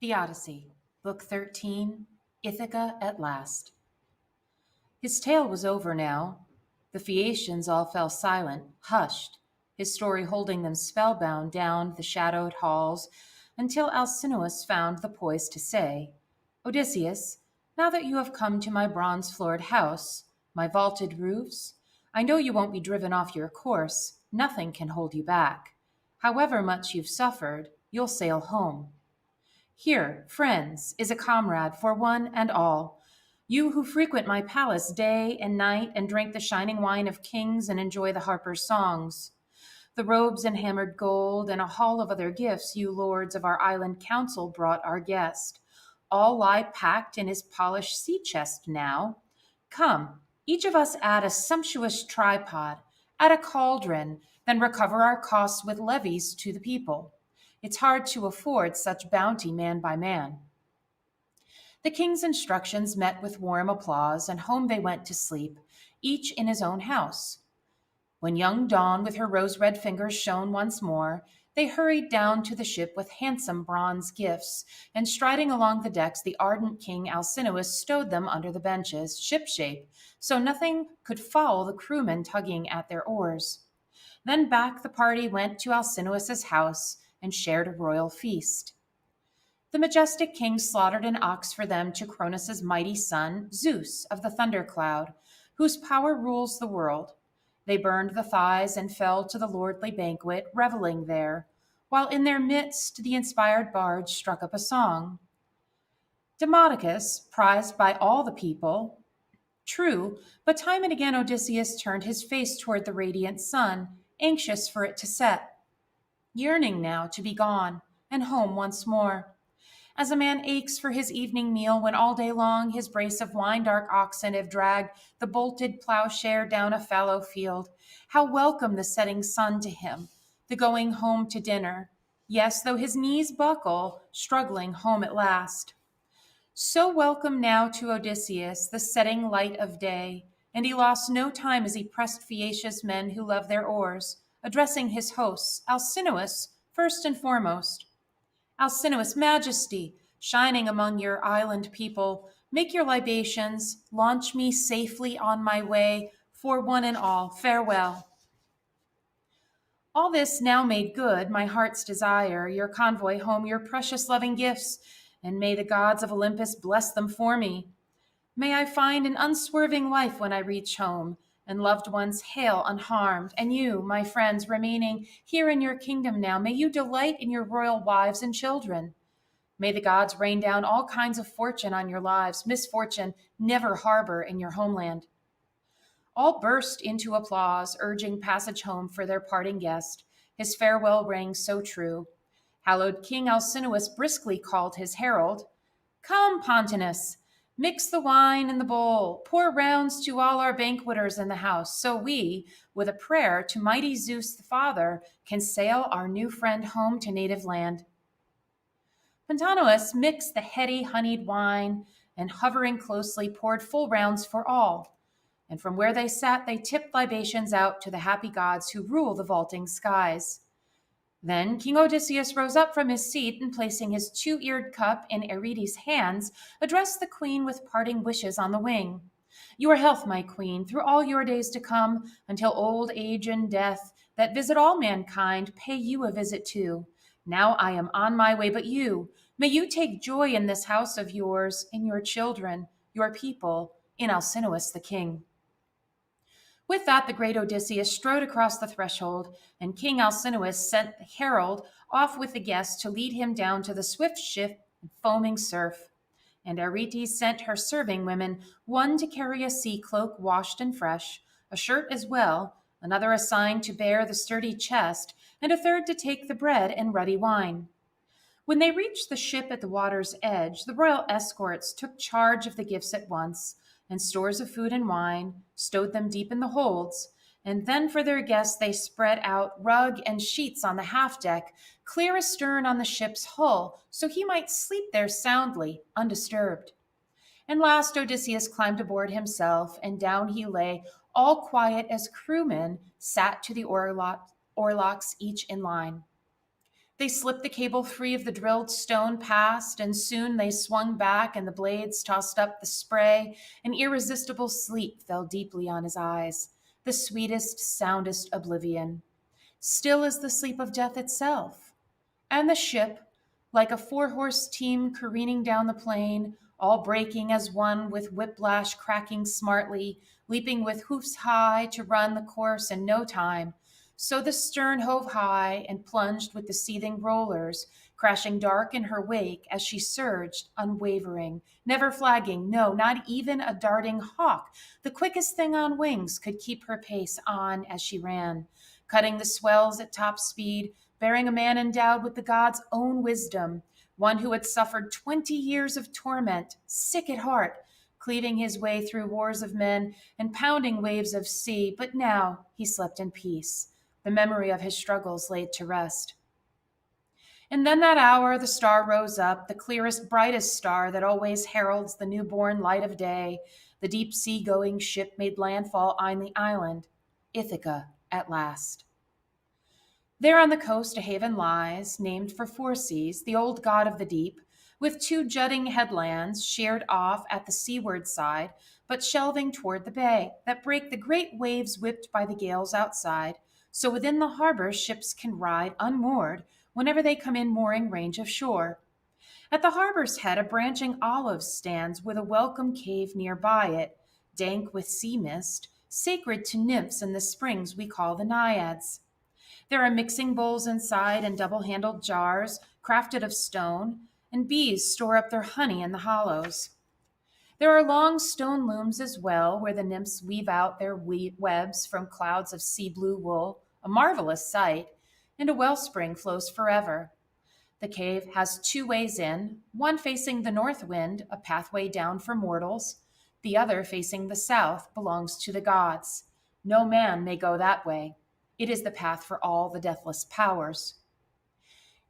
The Odyssey, Book 13, Ithaca at Last. His tale was over now. The Phaeacians all fell silent, hushed, his story holding them spellbound down the shadowed halls until Alcinous found the poise to say, Odysseus, now that you have come to my bronze-floored house, my vaulted roofs, I know you won't be driven off your course. Nothing can hold you back. However much you've suffered, you'll sail home. Here, friends, is a comrade for one and all. You who frequent my palace day and night and drink the shining wine of kings and enjoy the harper's songs. The robes and hammered gold and a haul of other gifts you lords of our island council brought our guest. All lie packed in his polished sea chest now. Come, each of us add a sumptuous tripod, add a cauldron, then recover our costs with levies to the people. It's hard to afford such bounty man by man. The king's instructions met with warm applause, and home they went to sleep, each in his own house. When young Dawn with her rose-red fingers shone once more, they hurried down to the ship with handsome bronze gifts, and striding along the decks, the ardent king Alcinous stowed them under the benches, ship-shape, so nothing could foul the crewmen tugging at their oars. Then back the party went to Alcinous's house and shared a royal feast. The majestic king slaughtered an ox for them to Cronus's mighty son, Zeus of the thundercloud, whose power rules the world. They burned the thighs and fell to the lordly banquet, reveling there, while in their midst the inspired bard struck up a song. Demodocus, prized by all the people, true, but time and again Odysseus turned his face toward the radiant sun, anxious for it to set, yearning now to be gone and home once more. As a man aches for his evening meal when all day long his brace of wine-dark oxen have dragged the bolted plowshare down a fallow field, how welcome the setting sun to him, the going home to dinner. Yes, though his knees buckle, struggling home at last. So welcome now to Odysseus the setting light of day, and he lost no time as he pressed Phaeacia's men who love their oars, addressing his hosts, Alcinous first and foremost. Alcinous, majesty, shining among your island people, make your libations, launch me safely on my way, for one and all, farewell. All this now made good my heart's desire, your convoy home, your precious loving gifts, and may the gods of Olympus bless them for me. May I find an unswerving life when I reach home, and loved ones hail unharmed, and you, my friends, remaining here in your kingdom now, may you delight in your royal wives and children. May the gods rain down all kinds of fortune on your lives, misfortune never harbor in your homeland. All burst into applause, urging passage home for their parting guest. His farewell rang so true. Hallowed King Alcinous briskly called his herald. Come, Pontonous, mix the wine in the bowl, pour rounds to all our banqueters in the house, so we, with a prayer to mighty Zeus the Father, can sail our new friend home to native land. Pontonous mixed the heady honeyed wine, and hovering closely poured full rounds for all. And from where they sat, they tipped libations out to the happy gods who rule the vaulting skies. Then King Odysseus rose up from his seat and placing his two-eared cup in Erides' hands, addressed the queen with parting wishes on the wing. Your health, my queen, through all your days to come, until old age and death, that visit all mankind, pay you a visit too. Now I am on my way, but you, may you take joy in this house of yours, in your children, your people, in Alcinous the king. With that, the great Odysseus strode across the threshold, and King Alcinous sent the herald off with the guest to lead him down to the swift ship and foaming surf. And Aretes sent her serving women, one to carry a sea cloak washed and fresh, a shirt as well, another assigned to bear the sturdy chest, and a third to take the bread and ruddy wine. When they reached the ship at the water's edge, the royal escorts took charge of the gifts at once, and stores of food and wine, stowed them deep in the holds, and then for their guests they spread out rug and sheets on the half-deck, clear astern on the ship's hull, so he might sleep there soundly, undisturbed. And last Odysseus climbed aboard himself, and down he lay, all quiet as crewmen sat to the oarlocks each in line. They slipped the cable free of the drilled stone past, and soon they swung back, and the blades tossed up the spray. An irresistible sleep fell deeply on his eyes, the sweetest, soundest oblivion, still as the sleep of death itself. And the ship, like a four-horse team careening down the plain, all breaking as one with whiplash cracking smartly, leaping with hoofs high to run the course in no time. So the stern hove high and plunged with the seething rollers, crashing dark in her wake as she surged, unwavering, never flagging, no, not even a darting hawk. The quickest thing on wings could keep her pace on as she ran, cutting the swells at top speed, bearing a man endowed with the god's own wisdom, one who had suffered 20 years of torment, sick at heart, cleaving his way through wars of men and pounding waves of sea. But now he slept in peace, the memory of his struggles laid to rest. And then that hour the star rose up, the clearest, brightest star that always heralds the newborn light of day. The deep sea-going ship made landfall on the island, Ithaca, at last. There on the coast a haven lies, named for Four Seas, the old god of the deep, with two jutting headlands sheered off at the seaward side, but shelving toward the bay, that break the great waves whipped by the gales outside. So within the harbor ships can ride unmoored whenever they come in mooring range of shore. At the harbor's head a branching olive stands with a welcome cave near by it, dank with sea mist, sacred to nymphs in the springs we call the Naiads. There are mixing bowls inside and double-handled jars, crafted of stone, and bees store up their honey in the hollows. There are long stone looms as well, where the nymphs weave out their webs from clouds of sea-blue wool, a marvelous sight, and a wellspring flows forever. The cave has two ways in, one facing the north wind, a pathway down for mortals. The other facing the south belongs to the gods. No man may go that way. It is the path for all the deathless powers.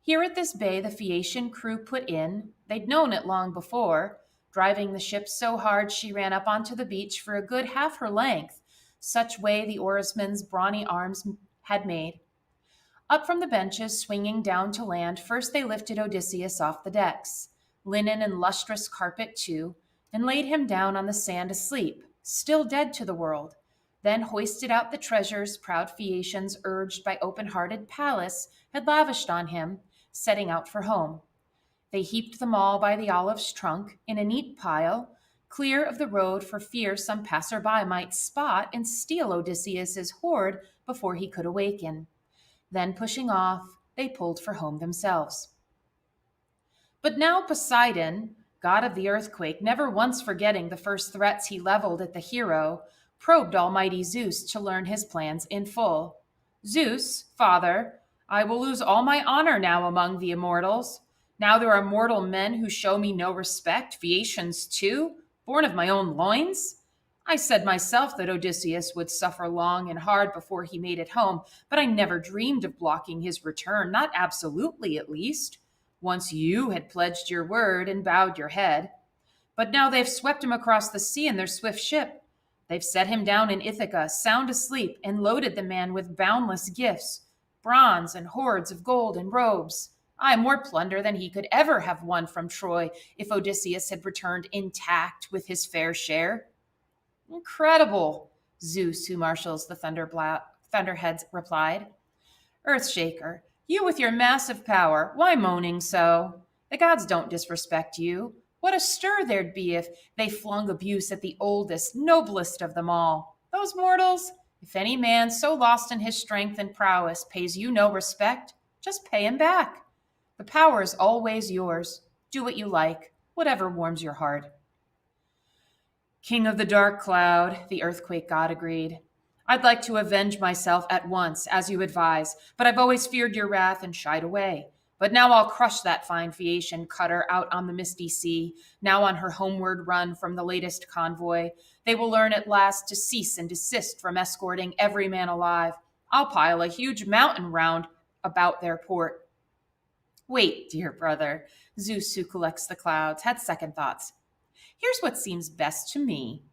Here at this bay the Phaeacian crew put in. They'd known it long before, driving the ship so hard she ran up onto the beach for a good half her length, such way the oarsmen's brawny arms had made. Up from the benches, swinging down to land, first they lifted Odysseus off the decks, linen and lustrous carpet too, and laid him down on the sand asleep, still dead to the world. Then hoisted out the treasures proud Phaeacians, urged by open-hearted Pallas, had lavished on him, setting out for home. They heaped them all by the olive's trunk in a neat pile, clear of the road for fear some passer-by might spot and steal Odysseus's hoard before he could awaken. Then pushing off, they pulled for home themselves. But now Poseidon, god of the earthquake, never once forgetting the first threats he leveled at the hero, probed almighty Zeus to learn his plans in full. Zeus, father, I will lose all my honor now among the immortals. Now there are mortal men who show me no respect, Phaeacians too, born of my own loins. I said myself that Odysseus would suffer long and hard before he made it home, but I never dreamed of blocking his return, not absolutely at least. Once you had pledged your word and bowed your head. But now they've swept him across the sea in their swift ship. They've set him down in Ithaca, sound asleep, and loaded the man with boundless gifts, bronze and hoards of gold and robes. Aye, more plunder than he could ever have won from Troy if Odysseus had returned intact with his fair share. Incredible, Zeus, who marshals the thunderheads, replied. Earthshaker, you with your massive power, why moaning so? The gods don't disrespect you. What a stir there'd be if they flung abuse at the oldest, noblest of them all. Those mortals, if any man so lost in his strength and prowess pays you no respect, just pay him back. The power is always yours. Do what you like, whatever warms your heart. King of the dark cloud, the earthquake god agreed. I'd like to avenge myself at once, as you advise, but I've always feared your wrath and shied away. But now I'll crush that fine Phaeacian cutter out on the misty sea, now on her homeward run from the latest convoy. They will learn at last to cease and desist from escorting every man alive. I'll pile a huge mountain round about their port. Wait, dear brother, Zeus, who collects the clouds, had second thoughts. Here's what seems best to me.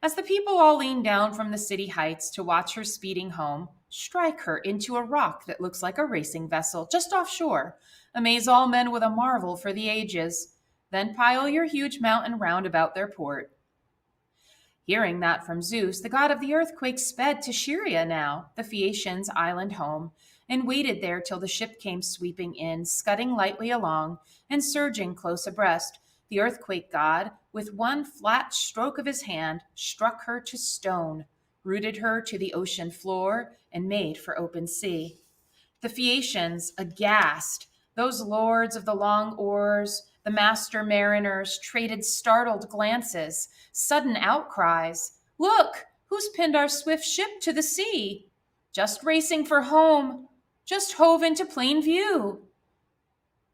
As the people all lean down from the city heights to watch her speeding home, strike her into a rock that looks like a racing vessel just offshore. Amaze all men with a marvel for the ages. Then pile your huge mountain round about their port. Hearing that from Zeus, the god of the earthquake sped to Scheria now, the Phaeacians' island home, and waited there till the ship came sweeping in, scudding lightly along, and surging close abreast. The earthquake god, with one flat stroke of his hand, struck her to stone, rooted her to the ocean floor, and made for open sea. The Phaeacians, aghast, those lords of the long oars, the master mariners, traded startled glances, sudden outcries. Look, who's pinned our swift ship to the sea? Just racing for home, just hove into plain view.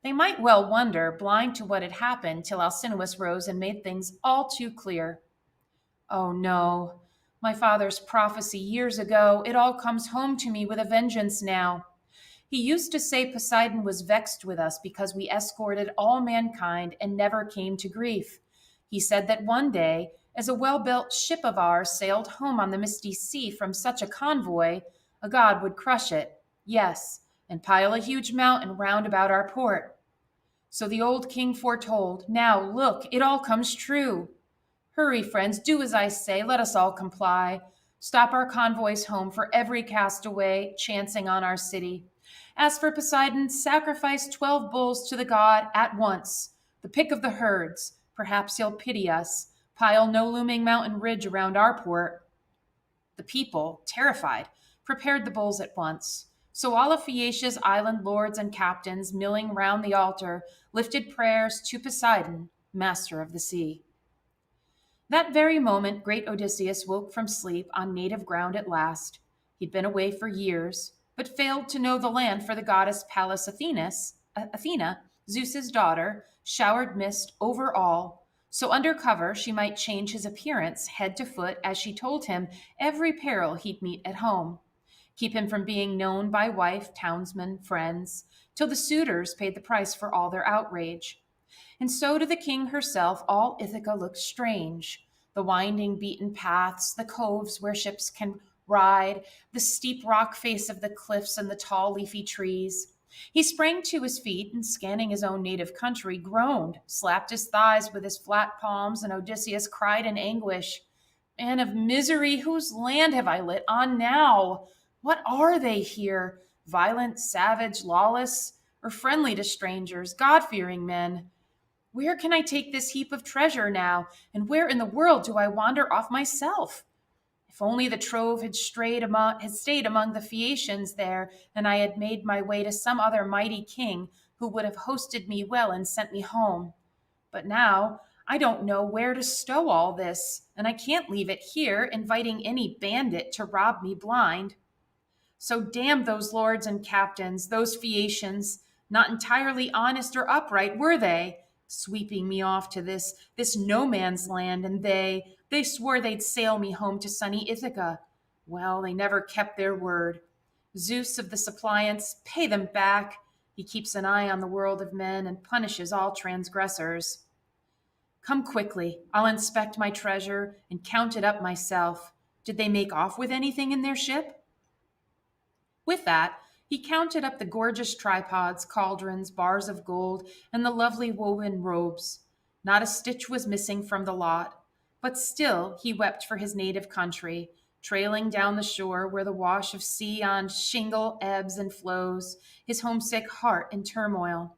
They might well wonder, blind to what had happened, till Alcinous rose and made things all too clear. Oh no, my father's prophecy years ago, it all comes home to me with a vengeance now. He used to say Poseidon was vexed with us because we escorted all mankind and never came to grief. He said that one day, as a well built ship of ours sailed home on the misty sea from such a convoy, a god would crush it, yes, and pile a huge mountain round about our port. So the old king foretold. Now, look, it all comes true. Hurry, friends, do as I say, let us all comply. Stop our convoys home for every castaway chancing on our city. As for Poseidon, sacrifice 12 bulls to the god at once, the pick of the herds. Perhaps he'll pity us. Pile no looming mountain ridge around our port. The people, terrified, prepared the bulls at once. So all of Phaeacia's island lords and captains, milling round the altar, lifted prayers to Poseidon, master of the sea. That very moment, great Odysseus woke from sleep on native ground at last. He'd been away for years, but failed to know the land, for the goddess Pallas Athena, Zeus's daughter, showered mist over all. So under cover she might change his appearance head to foot, as she told him every peril he'd meet at home. Keep him from being known by wife, townsmen, friends, till the suitors paid the price for all their outrage. And so to the king herself all Ithaca looked strange. The winding beaten paths, the coves where ships can ride, the steep rock face of the cliffs and the tall leafy trees. He sprang to his feet and, scanning his own native country, groaned, slapped his thighs with his flat palms, and Odysseus cried in anguish, Man of misery, whose land have I lit on now? What are they here? Violent, savage, lawless, or friendly to strangers, God-fearing men? Where can I take this heap of treasure now, and where in the world do I wander off myself? If only the trove had stayed among the Phaeacians there, and I had made my way to some other mighty king who would have hosted me well and sent me home. But now I don't know where to stow all this, and I can't leave it here, inviting any bandit to rob me blind. So damn those lords and captains, those Phaeacians, not entirely honest or upright, were they? Sweeping me off to this no man's land, and they swore they'd sail me home to sunny Ithaca. Well, they never kept their word. Zeus of the suppliants, pay them back. He keeps an eye on the world of men and punishes all transgressors. Come quickly, I'll inspect my treasure and count it up myself. Did they make off with anything in their ship? With that, he counted up the gorgeous tripods, cauldrons, bars of gold, and the lovely woven robes. Not a stitch was missing from the lot, but still he wept for his native country, trailing down the shore where the wash of sea on shingle ebbs and flows, his homesick heart in turmoil.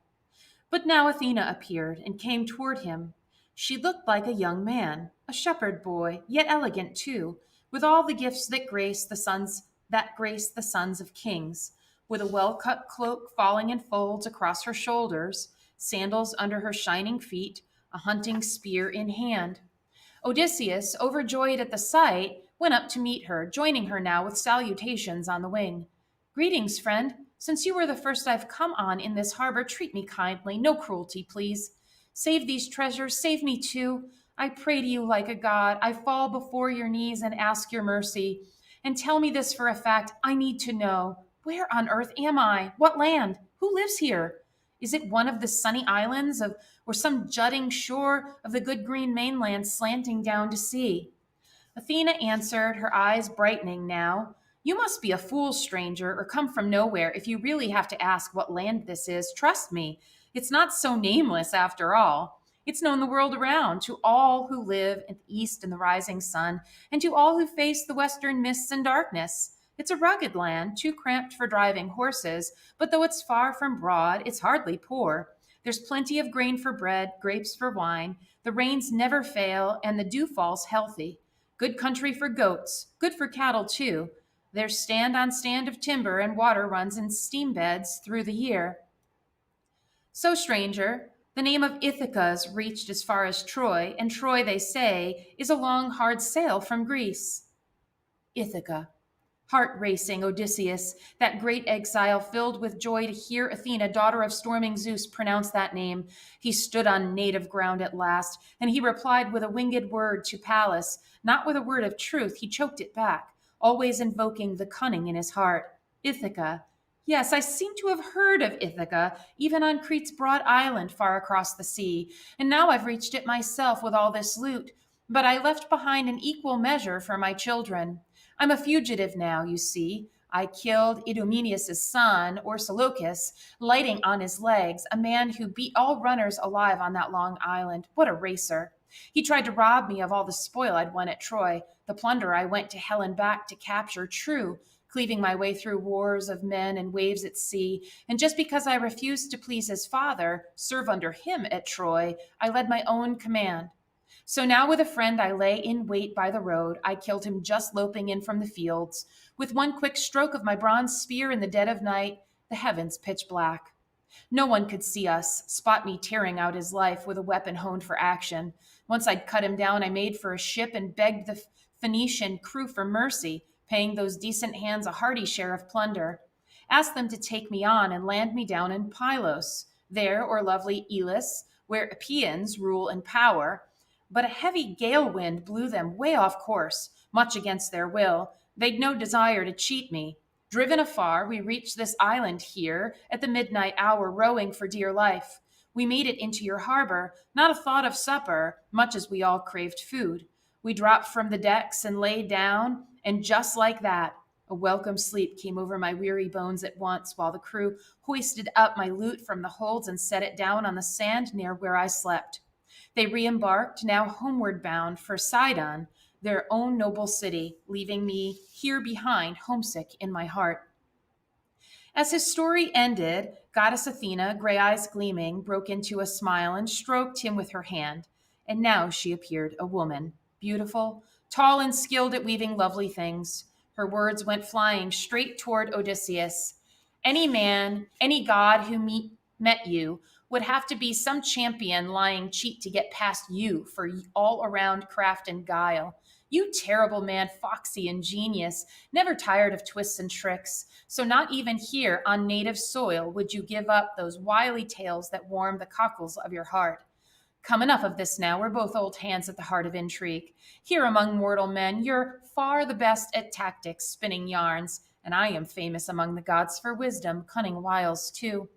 But now Athena appeared and came toward him. She looked like a young man, a shepherd boy, yet elegant too, with all the gifts that grace the sons of kings, with a well-cut cloak falling in folds across her shoulders, sandals under her shining feet, a hunting spear in hand. Odysseus, overjoyed at the sight, went up to meet her, joining her now with salutations on the wing. Greetings, friend. Since you were the first I've come on in this harbor, treat me kindly. No cruelty, please. Save these treasures. Save me too. I pray to you like a god. I fall before your knees and ask your mercy. And tell me this for a fact. I need to know. Where on earth am I? What land? Who lives here? Is it one of the sunny islands or some jutting shore of the good green mainland slanting down to sea? Athena answered, her eyes brightening now. You must be a fool, stranger, or come from nowhere if you really have to ask what land this is. Trust me, it's not so nameless after all. It's known the world around to all who live in the east in the rising sun, and to all who face the western mists and darkness. It's a rugged land, too cramped for driving horses, but though it's far from broad, it's hardly poor. There's plenty of grain for bread, grapes for wine. The rains never fail, and the dew falls healthy. Good country for goats, good for cattle too. There's stand on stand of timber, and water runs in steam beds through the year. So, stranger, the name of Ithaca's reached as far as Troy, and Troy, they say, is a long, hard sail from Greece. Ithaca. Heart racing Odysseus, that great exile, filled with joy to hear Athena, daughter of storming Zeus, pronounce that name. He stood on native ground at last, and he replied with a winged word to Pallas, not with a word of truth. He choked it back, always invoking the cunning in his heart. Ithaca. Yes, I seem to have heard of Ithaca, even on Crete's broad island far across the sea, and now I've reached it myself with all this loot. But I left behind an equal measure for my children. I'm a fugitive now, you see. I killed Idomeneus' son, Orsilochus, lighting on his legs, a man who beat all runners alive on that long island. What a racer! He tried to rob me of all the spoil I'd won at Troy, the plunder I went to hell and back to capture, true, cleaving my way through wars of men and waves at sea. And just because I refused to please his father, serve under him at Troy, I led my own command. So now, with a friend, I lay in wait by the road. I killed him just loping in from the fields. With one quick stroke of my bronze spear in the dead of night, the heavens pitch black. No one could see us, spot me tearing out his life with a weapon honed for action. Once I'd cut him down, I made for a ship and begged the Phoenician crew for mercy, paying those decent hands a hearty share of plunder. Asked them to take me on and land me down in Pylos, there, or lovely Elis, where Epeans rule in power. But a heavy gale wind blew them way off course, much against their will. They'd no desire to cheat me. Driven afar, we reached this island here at the midnight hour, rowing for dear life. We made it into your harbor, not a thought of supper, much as we all craved food. We dropped from the decks and lay down, and just like that, a welcome sleep came over my weary bones at once, while the crew hoisted up my loot from the holds and set it down on the sand near where I slept. They re-embarked, now homeward bound for Sidon, their own noble city, leaving me here behind, homesick in my heart. As his story ended, Goddess Athena, gray eyes gleaming, broke into a smile and stroked him with her hand. And now she appeared a woman, beautiful, tall, and skilled at weaving lovely things. Her words went flying straight toward Odysseus. Any man, any god who met you would have to be some champion lying cheat to get past you for all around craft and guile. You terrible man, foxy and genius, never tired of twists and tricks. So not even here on native soil would you give up those wily tales that warm the cockles of your heart. Come, enough of this now. We're both old hands at the heart of intrigue. Here among mortal men, you're far the best at tactics, spinning yarns, and I am famous among the gods for wisdom, cunning wiles too.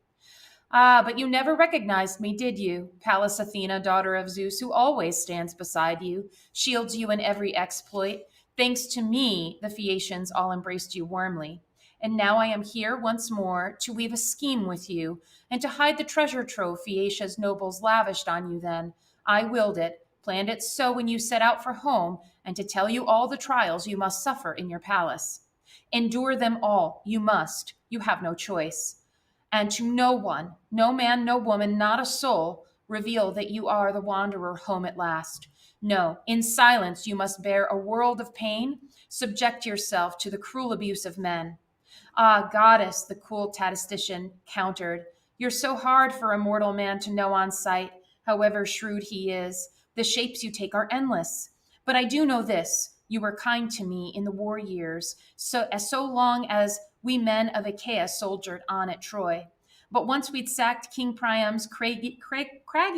Ah, but you never recognized me, did you? Pallas Athena, daughter of Zeus, who always stands beside you, shields you in every exploit. Thanks to me, the Phaeacians all embraced you warmly. And now I am here once more to weave a scheme with you, and to hide the treasure trove Phaeacia's nobles lavished on you then. I willed it, planned it so when you set out for home, and to tell you all the trials you must suffer in your palace. Endure them all, you must, you have no choice. And to no one, no man, no woman, not a soul, reveal that you are the wanderer home at last. No, in silence you must bear a world of pain, subject yourself to the cruel abuse of men. Ah, goddess, the cool statistician countered, you're so hard for a mortal man to know on sight, however shrewd he is. The shapes you take are endless. But I do know this, you were kind to me in the war years, so long as we men of Achaia soldiered on at Troy. But once we'd sacked King Priam's craggy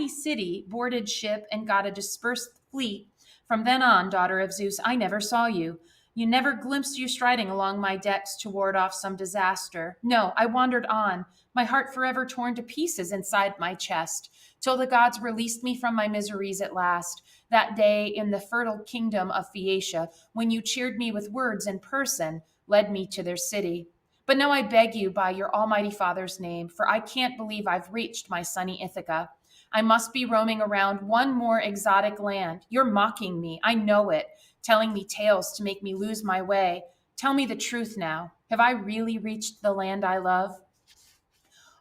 city, boarded ship, and got a dispersed fleet, from then on, daughter of Zeus, I never saw you. You never glimpsed you striding along my decks to ward off some disaster. No, I wandered on, my heart forever torn to pieces inside my chest, till the gods released me from my miseries at last, that day in the fertile kingdom of Phaeacia, when you cheered me with words in person, led me to their city. But now I beg you by your almighty Father's name, for I can't believe I've reached my sunny Ithaca. I must be roaming around one more exotic land. You're mocking me, I know it, telling me tales to make me lose my way. Tell me the truth now. Have I really reached the land I love?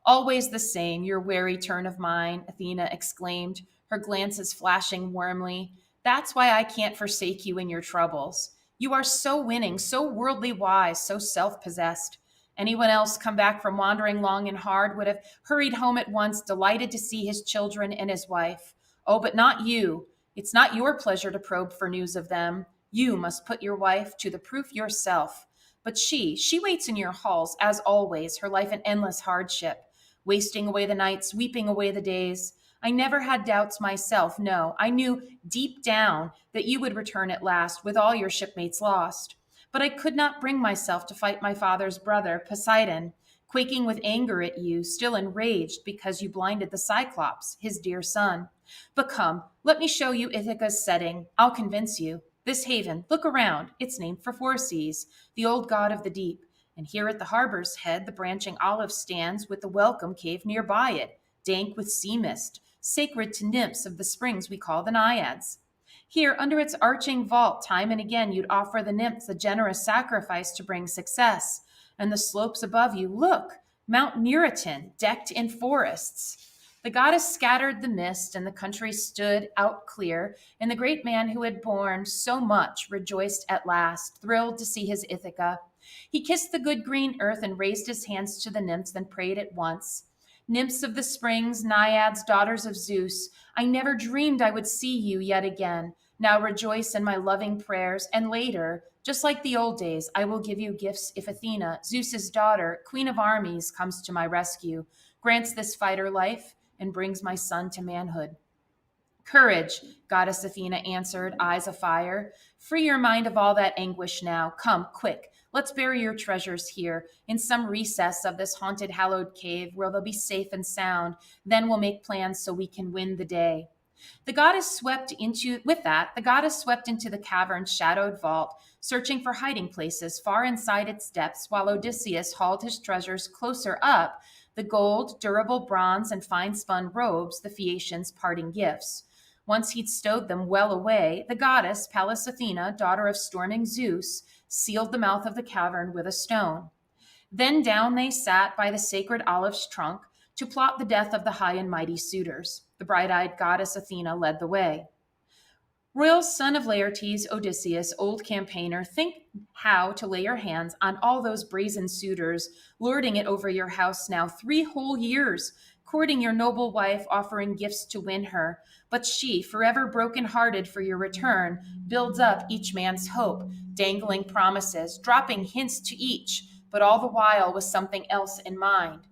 Always the same, your wary turn of mine, Athena exclaimed, her glances flashing warmly. That's why I can't forsake you in your troubles. You are so winning, so worldly wise, so self possessed. Anyone else come back from wandering long and hard would have hurried home at once, delighted to see his children and his wife. Oh, but not you. It's not your pleasure to probe for news of them. You must put your wife to the proof yourself. But she waits in your halls, as always, her life an endless hardship, wasting away the nights, weeping away the days. I never had doubts myself, no. I knew deep down that you would return at last with all your shipmates lost. But I could not bring myself to fight my father's brother, Poseidon, quaking with anger at you, still enraged because you blinded the Cyclops, his dear son. But come, let me show you Ithaca's setting. I'll convince you. This haven, look around. It's named for Phorcys, the old god of the deep. And here at the harbor's head, the branching olive stands with the welcome cave nearby it, dank with sea mist, sacred to nymphs of the springs we call the Naiads. Here, under its arching vault, time and again you'd offer the nymphs a generous sacrifice to bring success. And the slopes above you, look, Mount Neriton, decked in forests. The goddess scattered the mist, and the country stood out clear, and the great man who had borne so much rejoiced at last, thrilled to see his Ithaca. He kissed the good green earth and raised his hands to the nymphs, then prayed at once. Nymphs of the springs, naiads, daughters of Zeus, I never dreamed I would see you yet again. Now rejoice in my loving prayers, and later, just like the old days, I will give you gifts if Athena, Zeus's daughter, queen of armies, comes to my rescue, grants this fighter life, and brings my son to manhood. Courage, Goddess Athena answered, eyes afire. Free your mind of all that anguish now. Come, quick, let's bury your treasures here, in some recess of this haunted hallowed cave where they'll be safe and sound. Then we'll make plans so we can win the day. The goddess swept into the cavern's shadowed vault, searching for hiding places far inside its depths, while Odysseus hauled his treasures closer up, the gold, durable bronze, and fine-spun robes, the Phaeacians' parting gifts. Once he'd stowed them well away, the goddess, Pallas Athena, daughter of storming Zeus, sealed the mouth of the cavern with a stone. Then down they sat by the sacred olive's trunk to plot the death of the high and mighty suitors. The bright-eyed goddess Athena led the way. Royal son of Laertes, Odysseus, old campaigner, think how to lay your hands on all those brazen suitors, lording it over your house now 3 whole years, courting your noble wife, offering gifts to win her. But she, forever broken-hearted for your return, builds up each man's hope, dangling promises, dropping hints to each, but all the while with something else in mind.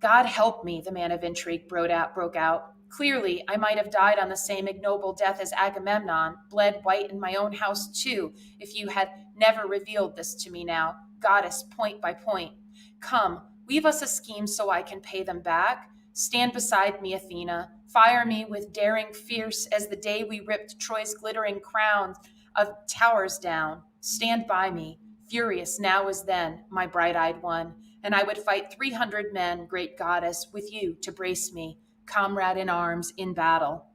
God help me, the man of intrigue broke out. Clearly, I might have died on the same ignoble death as Agamemnon, bled white in my own house too, if you had never revealed this to me now, goddess, point by point. Come, weave us a scheme so I can pay them back. Stand beside me, Athena. Fire me with daring fierce as the day we ripped Troy's glittering crown of towers down. Stand by me, furious now as then, my bright-eyed one, and I would fight 300 men, great goddess, with you to brace me, comrade in arms, in battle.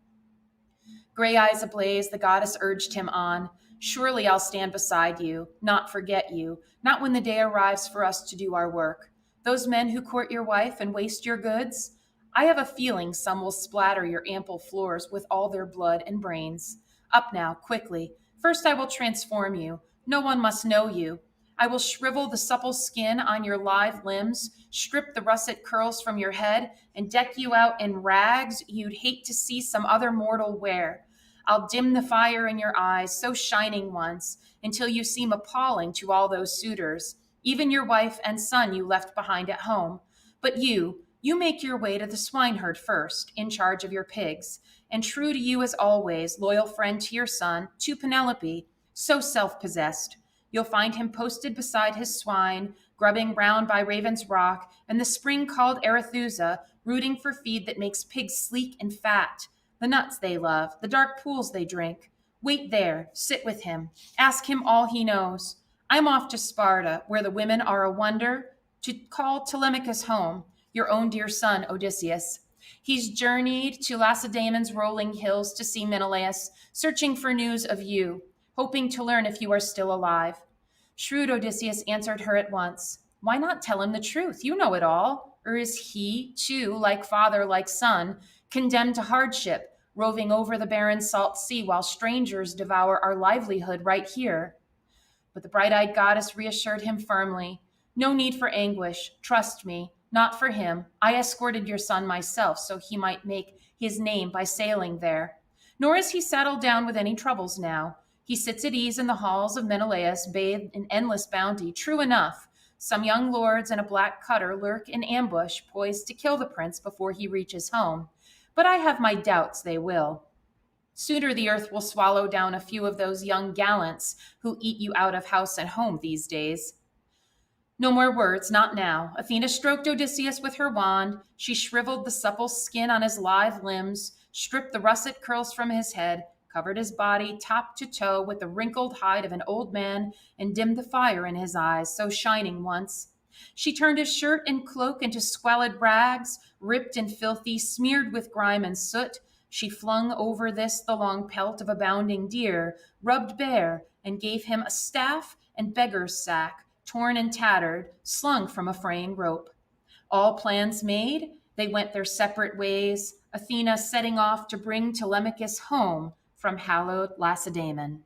Gray eyes ablaze, the goddess urged him on. Surely I'll stand beside you, not forget you, not when the day arrives for us to do our work. Those men who court your wife and waste your goods, I have a feeling some will splatter your ample floors with all their blood and brains. Up now, quickly. First I will transform you. No one must know you. I will shrivel the supple skin on your live limbs, strip the russet curls from your head, and deck you out in rags you'd hate to see some other mortal wear. I'll dim the fire in your eyes, so shining once, until you seem appalling to all those suitors, even your wife and son you left behind at home. But you make your way to the swineherd first, in charge of your pigs, and true to you as always, loyal friend to your son, to Penelope, so self-possessed. You'll find him posted beside his swine, grubbing round by Raven's Rock, and the spring called Arethusa, rooting for feed that makes pigs sleek and fat, the nuts they love, the dark pools they drink. Wait there, sit with him, ask him all he knows. I'm off to Sparta, where the women are a wonder, to call Telemachus home, your own dear son, Odysseus. He's journeyed to Lacedaemon's rolling hills to see Menelaus, searching for news of you, hoping to learn if you are still alive. Shrewd Odysseus answered her at once. Why not tell him the truth? You know it all. Or is he, too, like father, like son, condemned to hardship, roving over the barren salt sea while strangers devour our livelihood right here? But the bright eyed goddess reassured him firmly. No need for anguish. Trust me. Not for him. I escorted your son myself so he might make his name by sailing there. Nor is he saddled down with any troubles now. He sits at ease in the halls of Menelaus, bathed in endless bounty. True enough, some young lords in a black cutter lurk in ambush, poised to kill the prince before he reaches home. But I have my doubts they will. Sooner the earth will swallow down a few of those young gallants who eat you out of house and home these days. No more words, not now. Athena stroked Odysseus with her wand. She shriveled the supple skin on his lithe limbs, stripped the russet curls from his head, covered his body top to toe with the wrinkled hide of an old man, and dimmed the fire in his eyes, so shining once. She turned his shirt and cloak into squalid rags, ripped and filthy, smeared with grime and soot. She flung over this the long pelt of a bounding deer, rubbed bare, and gave him a staff and beggar's sack, torn and tattered, slung from a fraying rope. All plans made, they went their separate ways, Athena setting off to bring Telemachus home from hallowed Lacedaemon.